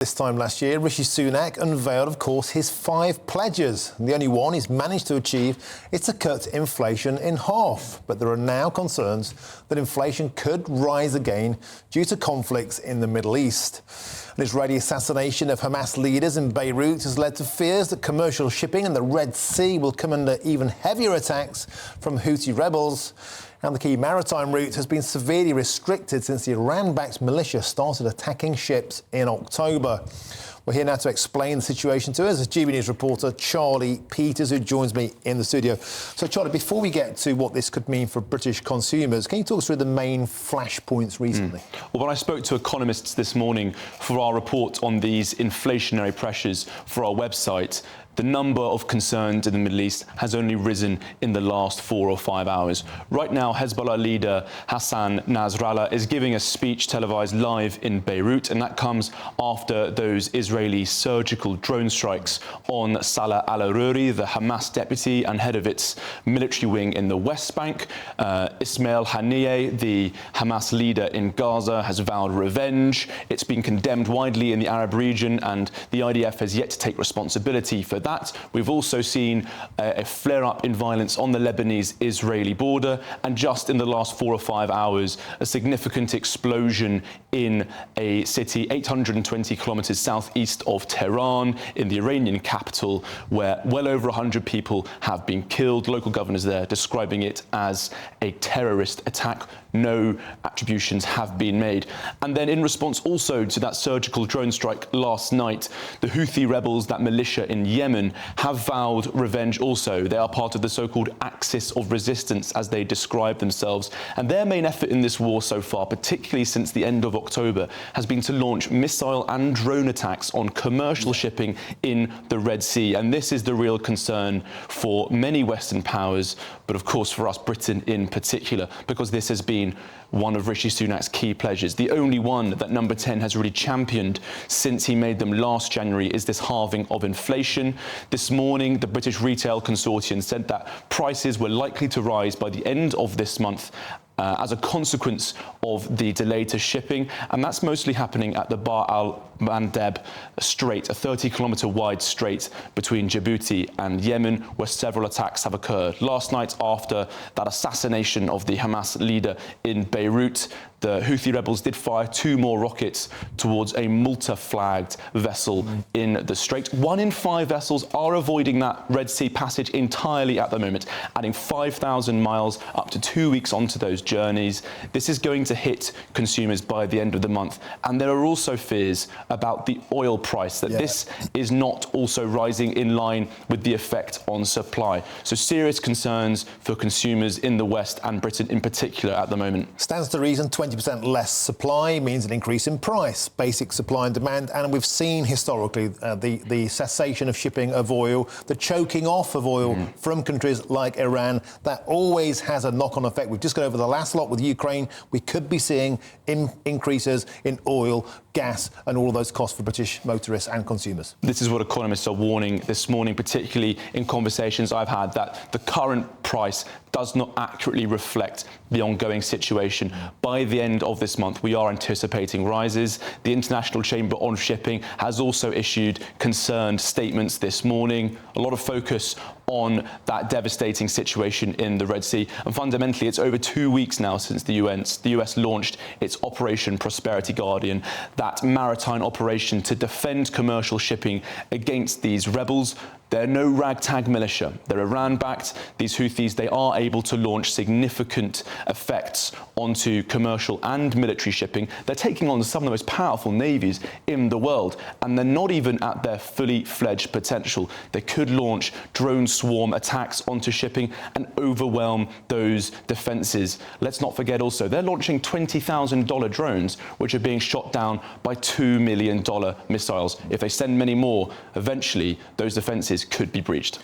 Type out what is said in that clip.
This time last year, Rishi Sunak unveiled, of course, his 5 pledges. And the only one he's managed to achieve is to cut inflation in half. But there are now concerns that inflation could rise again due to conflicts in the Middle East. An Israeli assassination of Hamas leaders in Beirut has led to fears that commercial shipping in the Red Sea will come under even heavier attacks from Houthi rebels. And the key maritime route has been severely restricted since the Iran-backed militia started attacking ships in October. We're here now to explain the situation to us is GBNews reporter Charlie Peters, who joins me in the studio. So, Charlie, before we get to what this could mean for British consumers, can you talk us through the main flashpoints recently? Well, when I spoke to economists this morning for our report on these inflationary pressures for our website, the number of concerns in the Middle East has only risen in the last 4 or 5 hours. Right now, Hezbollah leader Hassan Nasrallah is giving a speech televised live in Beirut, and that comes after those Israeli surgical drone strikes on Salah al-Aruri, the Hamas deputy and head of its military wing in the West Bank. Ismail Haniyeh, the Hamas leader in Gaza, has vowed revenge. It's been condemned widely in the Arab region, and the IDF has yet to take responsibility for that. We've also seen a flare-up in violence on the Lebanese-Israeli border, and just in the last 4 or 5 hours, a significant explosion in a city 820 kilometers southeast of Tehran, in the Iranian capital, where well over 100 people have been killed. Local governors there describing it as a terrorist attack. No attributions have been made. And then in response also to that surgical drone strike last night, the Houthi rebels, that militia in Yemen, have vowed revenge also. They are part of the so-called axis of resistance, as they describe themselves. And their main effort in this war so far, particularly since the end of October, has been to launch missile and drone attacks on commercial shipping in the Red Sea. And this is the real concern for many Western powers, but of course for us, Britain in particular, because this has been one of Rishi Sunak's key pledges. The only one that Number 10 has really championed since he made them last January is this halving of inflation. This morning, the British Retail Consortium said that prices were likely to rise by the end of this month as a consequence of the delay to shipping, and that's mostly happening at the Bab al-Mandeb Strait, a 30-kilometre wide strait between Djibouti and Yemen, where several attacks have occurred. Last night, after that assassination of the Hamas leader in Beirut, the Houthi rebels did fire 2 more rockets towards a Malta-flagged vessel in the strait. 1 in 5 vessels are avoiding that Red Sea passage entirely at the moment, adding 5,000 miles up to 2 weeks onto those journeys. This is going to hit consumers by the end of the month. And there are also fears about the oil price, that this is not also rising in line with the effect on supply. So serious concerns for consumers in the West and Britain in particular at the moment. Stands to reason 20% less supply means an increase in price, basic supply and demand, and we've seen historically the cessation of shipping of oil, the choking off of oil from countries like Iran. That always has a knock-on effect. We've just got over the last lot with Ukraine. We could be seeing increases in oil, gas and all of those costs for British motorists and consumers. This is what economists are warning this morning, particularly in conversations I've had, that the current price does not accurately reflect the ongoing situation. By the end of this month, we are anticipating rises. The International Chamber on Shipping has also issued concerned statements this morning. A lot of focus on that devastating situation in the Red Sea. And fundamentally, it's over 2 weeks now since the US launched its Operation Prosperity Guardian, that maritime operation to defend commercial shipping against these rebels. They're no ragtag militia. They're Iran-backed. These Houthis, they are able to launch significant effects onto commercial and military shipping. They're taking on some of the most powerful navies in the world, and they're not even at their fully fledged potential. They could launch drone swarm attacks onto shipping and overwhelm those defences. Let's not forget also, they're launching $20,000 drones, which are being shot down by $2 million missiles. If they send many more, eventually those defences could be breached.